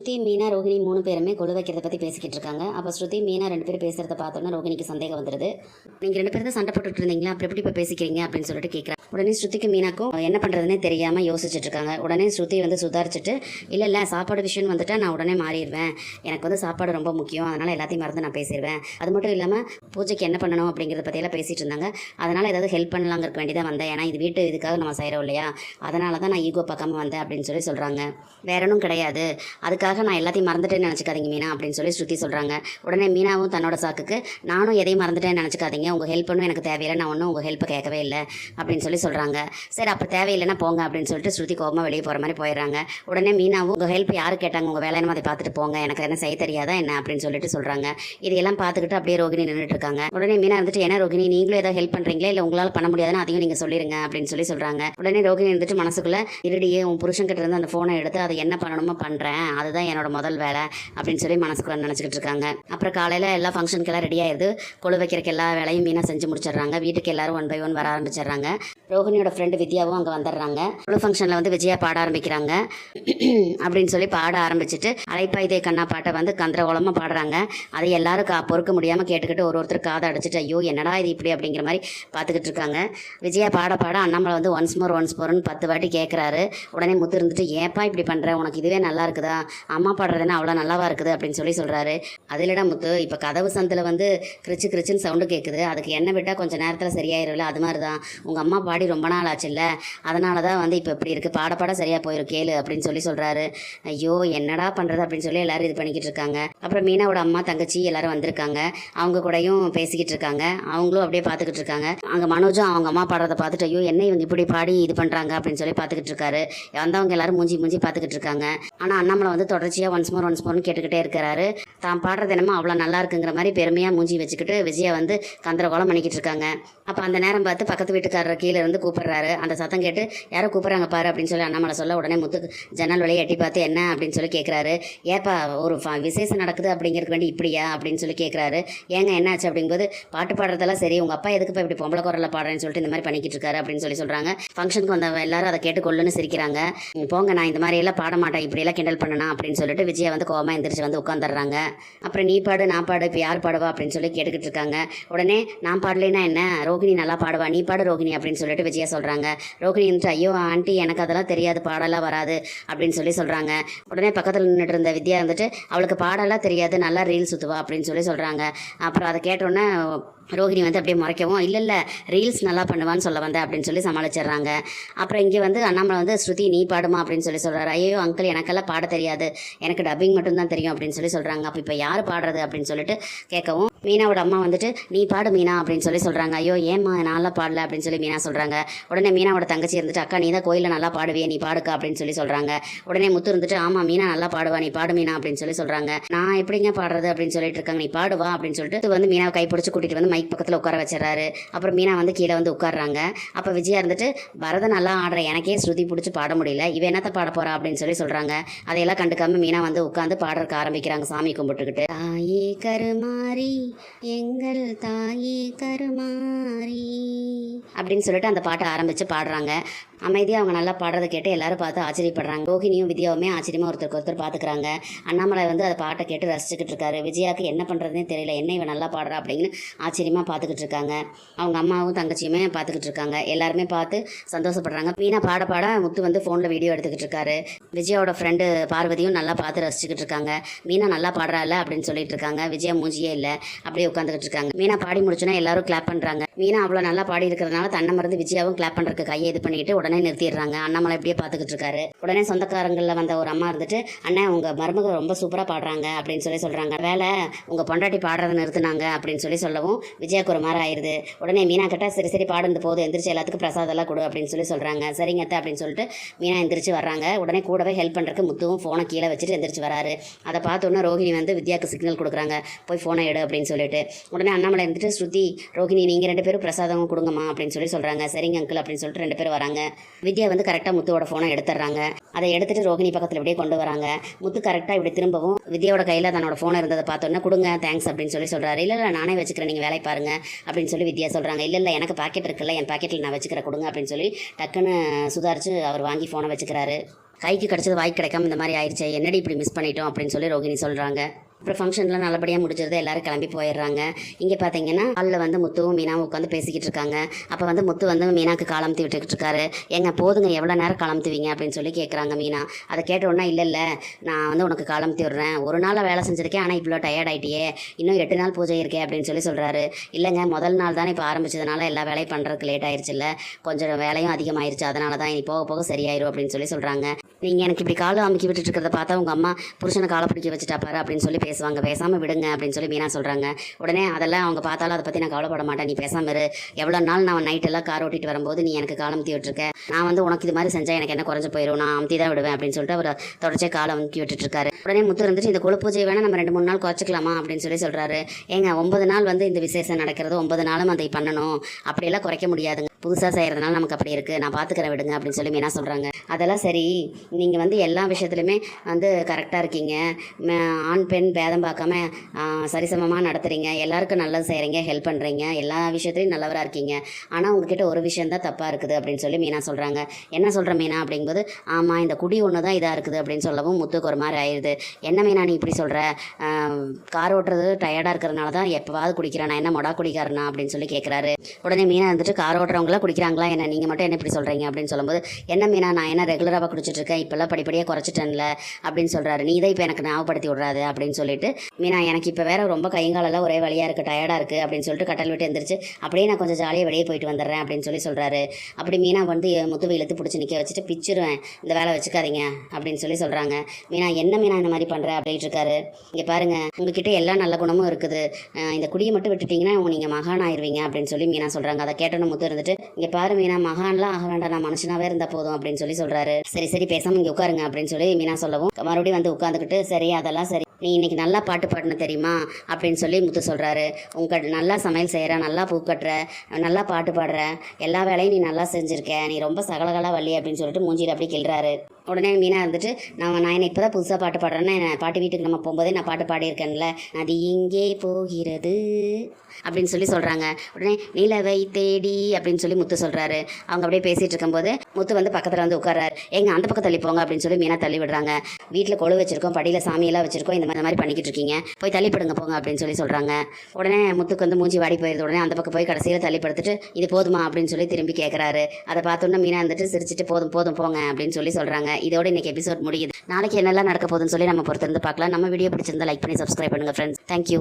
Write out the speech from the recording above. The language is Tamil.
ஸ்ருதி, மீனா, ரோகிணி 3 பேருமே கொலு வைக்கிறத பற்றி பேசிக்கிட்டு இருக்காங்க. அப்போ ஸ்ருதி, மீனா 2 பேரும் பேசுகிறத பார்த்தோன்னா ரோகிணிக்கு சந்தேகம் வந்துடுது. நீங்கள் 2 பேரும் தான் சண்டை போட்டுட்டு இருந்தீங்களா, அப்புறம் எப்படி இப்போ பேசிக்கிறீங்க அப்படின்னு சொல்லிட்டு கேட்குறாங்க. உடனே ஸ்ருதிக்கு மீனாக்கும் என்ன பண்ணுறதுனே தெரியாமல் யோசிச்சுட்டு இருக்காங்க. உடனே ஸ்ருதி வந்து சுதாரிச்சுட்டு, இல்லை சாப்பாடு விஷயம் வந்துட்டா நான் உடனே மாறிடுவேன், எனக்கு வந்து சாப்பாடு ரொம்ப முக்கியம், அதனால் எல்லாத்தையும் மறந்து நான் பேசிடுவேன். அது மட்டும் இல்லாமல் பூஜைக்கு என்ன பண்ணணும் அப்படிங்கிறத பற்றியெல்லாம் பேசிகிட்டு இருந்தாங்க. அதனால் ஏதாவது ஹெல்ப் பண்ணலாங்கிறக்க வேண்டி தான் வந்தேன், ஏன்னா இது வீட்டு இதுக்காக நம்ம செய்கிறோம் இல்லையா, அதனால தான் நான் ஈகோ பார்க்காம வந்தேன் அப்படின்னு சொல்லி சொல்கிறாங்க. வேற ஒன்றும் கிடையாது, அதுக்காக நான் எல்லாத்தையும் மறந்துட்டேன்னு நினச்சிக்காதீங்க மீனா அப்படின்னு சொல்லி ஸ்ருதி சொல்கிறாங்க. உடனே மீனாவும் தன்னோட சாக்குக்கு, நானும் எதையும் மறந்துட்டேன்னு நினச்சிக்காதீங்க, உங்கள் ஹெல்ப் ஒன்றும் எனக்கு தேவையில்லை, நான் ஒன்றும் உங்கள் ஹெல்ப்பை கேட்கவே இல்லை அப்படின்னு சொல்லி சொல்கிறாங்க. சரி அப்போ தேவையில்லைன்னா போங்க அப்படின்னு சொல்லிட்டு ஸ்ருதி கோபமாக வெளியே போகிற மாதிரி போயிடுறாங்க. உடனே மீனாவும், உங்கள் ஹெல்ப் யார் கேட்டாங்க, உங்கள் வேலை என்ன அதை பார்த்துட்டு போங்க, எனக்கு என்ன செய்ய தெரியாதா என்ன அப்படின்னு சொல்லிட்டு சொல்கிறாங்க. இதையெல்லாம் பார்த்துக்கிட்டு அப்படியே ரோகிணி நின்றுட்டு இருக்காங்க. உடனே மீனா வந்துட்டு, என்ன ரோகிணி நீங்களும் ஏதாவது ஹெல்ப் பண்ணுறீங்களா, இல்லை உங்களால் பண்ண முடியாதுன்னு அதையும் நீங்கள் சொல்லிடுங்க அப்படின்னு சொல்லி சொல்கிறாங்க. உடனே ரோகிணி வந்துட்டு மனசுக்குள்ளே, இருடியே உன் புருஷன் கிட்ட இருந்து அந்த ஃபோனை எடுத்து அதை என்ன பண்ணணுமோ பண்ணுறேன், அதுதான் என்னோட முதல் வேலை அப்படின்னு சொல்லி மனசுக்குள்ள நினச்சிக்கிட்டு இருக்காங்க. அப்புறம் காலையில் எல்லா ஃபங்க்ஷனுக்கெல்லாம் ரெடி ஆயிடுது. கொழு வைக்கிறக்கு எல்லா வேலையும் மீனா செஞ்சு முடிச்சிடுறாங்க. வீட்டுக்கு எல்லாரும் 1 by 1 வர ஆரம்பிச்சிடுறாங்க. ரோஹிணியோட ஃப்ரெண்டு வித்யாவும் அங்கே வந்துடுறாங்க. கொழு ஃபங்க்ஷனில் வந்து விஜயா பாட ஆரம்பிக்கிறாங்க. அப்படின்னு சொல்லி பாட ஆரம்பிச்சுட்டு அலைப்பா இதே கண்ணா பாட்டை வந்து கந்தரகோலமாக பாடுறாங்க. அதை எல்லாரும் பொறுக்க முடியாமல் கேட்டுக்கிட்டு ஒருத்தர் காதை அடிச்சுட்டு, ஐயோ என்னடா இது இப்படி அப்படிங்கிற மாதிரி பார்த்துக்கிட்டு இருக்காங்க. விஜயா பாட பாட அண்ணாமலை வந்து ஒன்ஸ் மோர்னு 10 வாட்டி கேட்குறாரு. உடனே முத்து இருந்துட்டு, ஏப்பா இப்படி பண்ணுற, உனக்கு இதுவே நல்லா இருக்குதா, அம்மா பாடுறதுன்னா அவ்வளோ நல்லாவா இருக்குது அப்படின்னு சொல்லி சொல்கிறாரு. அதிலடா முத்து, இப்போ கதவு சந்தில் வந்து கிரிச்சுன்னு சவுண்டு கேட்குது, அதுக்கு எண்ணெய் விட்டால் கொஞ்சம் நேரத்தில் சரியாயிரும்ல, அது மாதிரி தான் உங்கள் அம்மா பாடி ரொம்ப நாள் ஆச்சுல்ல, அதனால தான் வந்து இப்போ இப்படி இருக்குது, பாட சரியாக போயிடும் கேளு அப்படின்னு சொல்லி சொல்கிறாரு. ஐயோ என்னடா பண்ணுறது அப்படின்னு சொல்லி எல்லாரும் இது பண்ணிக்கிட்டு இருக்காங்க. அப்புறம் மீனாவோட அம்மா தங்கச்சி எல்லாரும் வந்திருக்காங்க. அவங்க கூடயும் பேசிக்கிட்டு இருக்காங்க. அவங்களும் அப்படியே பார்த்துக்கிட்டு இருக்காங்க. அங்கே மனோஜும் அவங்க அம்மா பாடுறதை பார்த்துட்டு, ஐயோ என்ன இவங்க இப்படி பாடி இது பண்ணுறாங்க அப்படின்னு சொல்லி பார்த்துக்கிட்டு இருக்காரு. வந்தவங்க எல்லாரும் மூஞ்சி பார்த்துக்கிட்டு இருக்காங்க. ஆனால் அண்ணாமலை வந்து தொடர்ச்சியாக ஒன்ஸ் மோர்னு கேட்டுக்கிட்டே இருக்கிறாரு. தான் பாடுறது என்னமோ அவ்வளோ நல்லா இருக்குங்கிற மாதிரி பெருமையாக மூஞ்சி வச்சுக்கிட்டு விஜயா வந்து கந்தரகோலம் பண்ணிக்கிட்டு இருக்காங்க. அப்போ அந்த நேரம் பார்த்து பக்கத்து வீட்டுக்காரர் கீழே இருந்து கூப்பிடுறாரு. அந்த சத்தம் கேட்டு யாரோ கூப்பிட்றாங்க பாரு அப்படின்னு சொல்லி அண்ணாமலை சொல்ல, உடனே முத்து ஜன்னல் வழியை எட்டி பார்த்து என்ன அப்படின்னு சொல்லி கேட்குறாரு. ஏப்பா ஒரு விசேஷம் நடக்குது அப்படிங்கிறதுக்கு வேண்டி இப்படியா அப்படின்னு சொல்லி கேட்குறாரு. ஏங்க என்னாச்சு அப்படிங்கும்போது, பாட்டு பாடுறதெல்லாம் சரி, உங்கள் அப்பா எதுக்கு இப்போ இப்படி பொம்பளை குரலில் பாடுறேன்னு சொல்லிட்டு இந்த மாதிரி பண்ணிக்கிட்டு இருக்காரு அப்படின்னு சொல்லி சொல்கிறாங்க. ஃபங்க்ஷனுக்கு வந்த எல்லாரும் அதை கேட்டு கொள்ளுன்னு சிரிக்கிறாங்க. போங்க, நான் இந்த மாதிரி எல்லாம் பாட மாட்டேன், இப்படியெல்லாம் கிண்டல் பண்ணனா அப்படின்னு சொல்லிட்டு விஜயா வந்து கோவமாக எந்திரிச்சு வந்து உட்காந்துடுறாங்க. அப்புறம் நீ பாடு நான் பாடு, இப்போ யார் பாடுவா அப்படின்னு சொல்லி கேட்டுக்கிட்டு இருக்காங்க. உடனே நான் பாடலைன்னா என்ன, ரோகிணி நல்லா பாடுவா, நீ பாடு ரோகிணி அப்படின்னு சொல்லிட்டு விஜயா சொல்கிறாங்க. ரோகிணி வந்துட்டு, ஐயோ ஆண்டி எனக்கு அதெல்லாம் தெரியாது, பாடலாம் வராது அப்படின்னு சொல்லி சொல்கிறாங்க. உடனே பக்கத்தில் நின்றுட்டு இருந்த வித்யா வந்துட்டு, அவளுக்கு பாடலாம் தெரியாது, நல்லா ரீல் சுற்றுவா அப்படின்னு சொல்லி சொல்கிறாங்க. அப்புறம் அதை கேட்டோன்னே ரோகிணி வந்து அப்படியே முறைக்கவும், இல்லை ரீல்ஸ் நல்லா பண்ணுவான்னு சொல்ல வந்தேன் அப்படின்னு சொல்லி சமாளிச்சிடுறாங்க. அப்புறம் இங்கே வந்து அண்ணாமலை வந்து, ஸ்ருதி நீ பாடுமா அப்படின்னு சொல்லி சொல்கிறாரு. ஐயோ அங்கிள் எனக்கெல்லாம் பாட தெரியாது, எனக்கு டப்பிங் மட்டும்தான் தெரியும் அப்படின்னு சொல்லி சொல்கிறாங்க. அப்போ இப்போ யார் பாடுறது அப்படின்னு சொல்லிட்டு கேட்கவும், மீனாவோட அம்மா வந்துட்டு நீ பாடு மீனா அப்படின்னு சொல்லி சொல்கிறாங்க. ஐயோ ஏம்மா நல்லா பாடல அப்படின்னு சொல்லி மீனா சொல்கிறாங்க. உடனே மீனாவோட தங்கச்சி இருந்துட்டு, அக்கா நீ தான் கோயிலில் நல்லா பாடுவியே, நீ பாடுக்கா அப்படின்னு சொல்லி சொல்கிறாங்க. உடனே முத்து இருந்துட்டு, ஆமாம் மீனா நல்லா பாடுவா, நீ பாடு மீனா அப்படின்னு சொல்லி சொல்கிறாங்க. நான் எப்படிங்க பாடுறது அப்படின்னு சொல்லிட்டு இருக்காங்க. நீ பாடுவா அப்படின்னு சொல்லிட்டு வந்து மீனாவை கைப்பிடிச்சு கூட்டிகிட்டு வந்து மைக் பக்கத்தில் உட்கார வச்சிடறாரு. அப்புறம் மீனா வந்து கீழே வந்து உட்காடுறாங்க. அப்போ விஜயா இருந்துட்டு, பரதம் நல்லா ஆடுற எனக்கே ஸ்ருதி பிடிச்சி பாட முடியல, இவ என்னத்தை பாட போறா அப்படின்னு சொல்லி சொல்கிறாங்க. அதையெல்லாம் கண்டுக்காம மீனா வந்து உட்காந்து பாடுறதுக்கு ஆரம்பிக்கிறாங்க, சாமி கும்பிட்டுக்கிட்டு. தாயே கருமாரி எங்கள் தாயே கருமாரி அப்படின்னு சொல்லிட்டு அந்த பாட்டை ஆரம்பித்து பாடுறாங்க. அமைதியாக அவங்க நல்லா பாடுறதை கேட்டு எல்லாரும் பார்த்து ஆச்சரியப்படுறாங்க. ரோஹிணியும் வித்யாவுமே ஆச்சரியமாக ஒருத்தர் பார்த்துக்கிறாங்க. அண்ணாமலை வந்து அதை பாட்டை கேட்டு ரசிச்சுக்கிட்டு இருக்காரு. விஜயாவுக்கு என்ன பண்ணுறதுனே தெரியல, என்ன இவன் நல்லா பாடுறா அப்படின்னு ஆச்சரியமாக பார்த்துக்கிட்டு இருக்காங்க. அவங்க அம்மாவும் தங்கச்சியுமே பார்த்துக்கிட்டு இருக்காங்க. எல்லாருமே பார்த்து சந்தோஷப்படுறாங்க. மீனா பாட பாட முத்து வந்து ஃபோனில் வீடியோ எடுத்துக்கிட்டு இருக்காரு. விஜயாவோட ஃப்ரெண்டு பார்வதியும் நல்லா பார்த்து ரசிச்சுக்கிட்டு இருக்காங்க. மீனா நல்லா பாடுறாள் அப்படின்னு சொல்லிட்டு இருக்காங்க. விஜயா மூஞ்சியே இல்லை, அப்படியே உட்காந்துக்கிட்டு இருக்காங்க. மீனா பாடி முடிச்சோன்னா எல்லாரும் கிளாப் பண்ணுறாங்க. மீனா அவ்வளோ நல்லா பாடி இருக்கிறதுனால தன்னை மறந்து விஜயாவும் கிளாப் பண்ணுறதுக்கு கையை இது பண்ணிட்டு உடனே நிறுத்திடுறாங்க. அண்ணாமலை இப்படியே பார்த்துக்கிட்டு இருக்காரு. உடனே சொந்தக்காரங்களில் வந்த ஒரு அம்மா இருந்துட்டு, அண்ணன் உங்கள் மருமக ரொம்ப சூப்பராக பாடுறாங்க அப்படின்னு சொல்லி சொல்கிறாங்க. வேலை உங்கள் பொண்டாட்டி பாடுறதை நிறுத்தினாங்க அப்படின்னு சொல்லி சொல்லவும் விஜயாக்கு ஒரு மாதிரி ஆயிடுது. உடனே மீனா கிட்ட, சரி பாடுந்து போது எந்திரிச்சு எல்லாத்துக்கும் பிரசாதெல்லாம் கொடு அப்படின்னு சொல்லி சொல்கிறாங்க. சரிங்க அத்தை அப்படின்னு சொல்லிட்டு மீனா எந்திரிச்சு வர்றாங்க. உடனே கூடவே ஹெல்ப் பண்ணுறதுக்கு முத்துவும் ஃபோனை கீழே வச்சுட்டு எந்திரிச்சு வராரு. அதை பார்த்தோன்னே ரோஹிணி வந்து வித்யாவுக்கு சிக்னல் கொடுக்குறாங்க, போய் ஃபோனை எடு அப்படின்னு சொல்லிட்டு. உடனே அண்ணாமலை இருந்துட்டு, ஸ்ருதி ரோஹிணி நீங்கள் 2 பேரும் பிரசாதம் கொடுங்கம்மா அப்படின்னு சொல்லி சொல்கிறாங்க. சரிங்க அங்கிள் அப்படின்னு சொல்லிட்டு 2 பேரும் வராங்க. வித்யா வந்து கரெக்டாக முத்துவோட ஃபோனை எடுத்துடுறாங்க. அதை எடுத்துகிட்டு ரோஹிணி பக்கத்தில் இப்படியே கொண்டு வராங்க. முத்து கரெக்டாக இப்படி திரும்பவும் வித்யாவோட கையில் தன்னோட ஃபோனை இருந்ததை பார்த்தோன்னே, கொடுங்க தேங்க்ஸ் அப்படின்னு சொல்லி சொல்கிறாரு. இல்லை நானே வச்சுக்கிறேன், நீங்கள் வேலை பாருங்க அப்படின்னு சொல்லி வித்யா சொல்கிறாங்க. இல்லை எனக்கு பாக்கெட் இருக்குல்ல, என் பாக்கெட்டில் நான் வச்சுக்கிறேன் கொடுங்க அப்படின்னு சொல்லி டக்குன்னு சுதாரித்து அவர் வாங்கி ஃபோனை வச்சுக்கிறாரு. கைக்கு கிடச்சது வாய்க்கு கிடைக்காம இந்த மாதிரி ஆயிடுச்சு, என்னடி இப்படி மிஸ் பண்ணிட்டோம் அப்படின்னு சொல்லி ரோகிணி சொல்கிறாங்க. அப்புறம் ஃபங்க்ஷன்லாம் நல்லபடியாக முடிஞ்சிருது, எல்லாரும் கிளம்பி போயிடுறாங்க. இங்கே பார்த்தீங்கன்னா ஹாலில் வந்து முத்துவும் மீனாவும் உட்காந்து பேசிக்கிட்டு இருக்காங்க. அப்போ வந்து முத்து வந்து மீனாக்கு காலம்த்தி விட்டுக்கிட்டு இருக்காரு. ஏங்க போதுங்க, எவ்வளோ நேரம் காலம்த்துவீங்க அப்படின்னு சொல்லி கேட்குறாங்க மீனா. அதை கேட்ட உடனே இல்லை நான் வந்து உனக்கு காலம்த்தி விடுறேன், ஒரு நாள் வேலை செஞ்சுருக்கேன், ஆனால் இவ்வளோ டயர்ட் ஆகிட்டியே, இன்னும் 8 நாள் பூஜை இருக்கே அப்படின்னு சொல்லி சொல்கிறாரு. இல்லைங்க, முதல் நாள் தானே இப்போ ஆரம்பிச்சதுனால எல்லா வேலையும் பண்ணுறதுக்கு லேட் ஆயிடுச்சுல்ல, கொஞ்சம் வேலையும் அதிகமாகிருச்சு, அதனால தான் இனி போக போக சரியாயிரும் அப்படின்னு சொல்லி சொல்கிறாங்க. நீங்கள் எனக்கு இப்படி காலை அமுக்கி விட்டுட்டு இருக்கிறத பார்த்தா உங்கள் அம்மா புருஷனை காலை பிடிக்க வச்சுட்டா பாரு அப்படின்னு சொல்லி பேசுவாங்க, பேசாமல் விடுங்க அப்படின்னு சொல்லி மீனா சொல்கிறாங்க. உடனே அதெல்லாம் அவங்க பார்த்தாலும் அதை பற்றி நான் கவலைப்பட மாட்டேன், நீ பேசாமல் இரு, எவ்வளோ நாள் நான் நைட்டெல்லாம் கார் ஓட்டிட்டு வரும்போது நீ எனக்கு காலம் அமுத்தி விட்டுருக்கேன், நான் வந்து உனக்கு இது மாதிரி செஞ்சால் எனக்கு என்ன குறைஞ்சு போயிடும், நான் அமுத்தி தான் விடுவேன் அப்படின்னு சொல்லிட்டு அவர் தொடர்ச்சியாக காலை அமுக்கி விட்டுட்டு இருக்காரு. உடனே முத்து இருந்துட்டு இந்த கொழு பூஜை வேணால் நம்ம 2-3 நாள் குறைச்சிக்கலாமா அப்படின்னு சொல்லி சொல்கிறாரு. ஏங்க 9 நாள் வந்து இந்த விசேஷம் நடக்கிறது, 9 நாளும் அதை பண்ணணும், அப்படியெல்லாம் குறைக்க முடியாதுங்க, புதுசாக செய்கிறதுனால நமக்கு அப்படி இருக்குது, நான் பார்த்துக்கிறேன் விடுங்க அப்படின்னு சொல்லி மீனா சொல்கிறாங்க. அதெல்லாம் சரி, நீங்கள் வந்து எல்லா விஷயத்துலையுமே வந்து கரெக்டாக இருக்கீங்க, ஆண் பெண் பேதம் பார்க்காம சரிசமமாக நடத்துகிறீங்க, எல்லாருக்கும் நல்லது செய்கிறீங்க, ஹெல்ப் பண்ணுறீங்க, எல்லா விஷயத்துலையும் நல்லவராக இருக்கீங்க, ஆனால் உங்ககிட்ட ஒரு விஷயந்தான் தப்பாக இருக்குது அப்படின்னு சொல்லி மீனா சொல்கிறாங்க. என்ன சொல்கிற மீனா அப்படிங்கும்போது, ஆமாம் இந்த குடி ஒன்று தான் இதாக இருக்குது அப்படின்னு சொல்லவும் முத்துக்கு ஒரு மாதிரி ஆயிடுது. என்ன மீனா நீ இப்படி சொல்கிற, கார் ஓட்டுறது டயர்டாக இருக்கிறதுனால தான் எப்போவாவது குடிக்கிறேன், நான் என்ன மொடா குடிக்காரனா அப்படின்னு சொல்லி கேட்குறாரு. உடனே மீனா வந்துட்டு கார் ஓட்டுறவங்களாம் குடிக்கிறாங்களா என்ன, நீங்கள் மட்டும் என்ன இப்படி சொல்கிறீங்க அப்படின்னு சொல்லும்போது, என்ன மீனா நான் என்ன ரெகுலராக குடிச்சிட்டு இருக்கேன், இப்போல்லாம் படிப்படியாக குறைச்சிட்டேன்ல அப்படின்னு சொல்கிறாரு. நீ தான் இப்போ எனக்கு ஞாபகப்படுத்தி விட்றாது அப்படின்னு சொல்லிட்டு, மீனா எனக்கு இப்போ வேற ரொம்ப கைங்காலெல்லாம் ஒரே வழியாக இருக்குது, டயர்டாக இருக்குது அப்படின்னு சொல்லிட்டு கட்டல் விட்டு எந்திரிச்சு அப்படியே நான் கொஞ்சம் ஜாலியாக வெளியே போயிட்டு வந்துடுறேன் அப்படின்னு சொல்லி சொல்கிறாரு. அப்படி மீனா வந்து முத்துவை இழுத்து பிடிச்சி நிற்க வச்சுட்டு, பிச்சிருவேன் இந்த வேலை வச்சுக்காதீங்க அப்படின்னு சொல்லி சொல்கிறாங்க. மீனா என்ன மீனா இந்த மாதிரி பண்ணுற அப்படின்ட்டு இருக்காரு. இங்கே பாருங்கள், உங்ககிட்ட எல்லா நல்ல குணமும் இருக்குது, இந்த குடியை மட்டும் விட்டுட்டிங்கன்னா நீங்கள் மகான் ஆயிடுவீங்க அப்படின்னு சொல்லி மீனா சொல்கிறாங்க. அதை கேட்டோன்னு முத்து இருந்துட்டு, இங்கே பாரு மீனா, மகான்லாம் ஆக வேண்டாம், நான் மனுஷனாவே இருந்தால் போதும் அப்படின்னு சொல்லி சொல்கிறாரு. சரி சரி பேசாமல் இங்கே உட்காருங்க அப்படின்னு சொல்லி மீனா சொல்லவும் மறுபடியும் வந்து உட்காந்துக்கிட்டு, சரி அதெல்லாம் சரி, நீ இன்னைக்கு நல்லா பாட்டு பாடணும் தெரியுமா அப்படின்னு சொல்லி முத்து சொல்கிறாரு. நல்லா சமையல் செய்கிற, நல்லா பூ கட்டுற, நல்லா பாட்டு பாடுற, எல்லா வேலையும் நீ நல்லா செஞ்சுருக்க, நீ ரொம்ப சகலகலா வள்ளி அப்படின்னு சொல்லிட்டு மூஞ்சியில் அப்படி கிள்றாரு. உடனே மீனா இருந்துட்டு, நான் என்ன இப்போ தான் புதுசாக பாட்டு பாடுறேன்னா, பாட்டு வீட்டுக்கு நம்ம போகும்போதே நான் பாட்டு பாடியிருக்கேன்ல, அது எங்கே போகிறது அப்படின்னு சொல்லி சொல்கிறாங்க. உடனே நிலவை தேடி அப்படின்னு சொல்லி முத்து சொல்கிறாரு. அவங்க அப்படியே பேசிகிட்டு இருக்கும்போது முத்து வந்து பக்கத்தில் வந்து உட்கார்றாரு. எங்க அந்த பக்கம் தள்ளி போங்க அப்படின்னு சொல்லி மீனா தள்ளி விடுறாங்க. வீட்டில் கொழு வச்சிருக்கோம், படியில் சாமியெல்லாம் வச்சிருக்கோம், இந்த மாதிரி பண்ணிக்கிட்டு இருக்கீங்க, போய் தள்ளிப்படுங்க போங்க அப்படின்னு சொல்லி சொல்கிறாங்க. உடனே முத்துக்கு வந்து மூஞ்சி வாடி போயிருது. உடனே அந்த பக்கம் போய் கடைசியில் தள்ளிப்படுத்திட்டு, இது போதுமா அப்படின்னு சொல்லி திரும்பி கேட்குறாரு. அதை பார்த்தோன்னா மீனா வந்துட்டு சிரிச்சிட்டு, போதும் போதும் போங்க அப்படின்னு சொல்லி சொல்கிறாங்க. இதோட இன்னைக்கு எபிசோட் முடியுது. நாளைக்கு என்னெல்லாம் நடக்க போகுதுன்னு சொல்லி நம்ம பொறுத்திருந்து பார்க்கலாம். நம்ம வீடியோ பிடிச்சிருந்தா லைக் பண்ணி சப்ஸ்கிரைப் பண்ணுங்கள் ஃப்ரெண்ட்ஸ். தேங்க்யூ.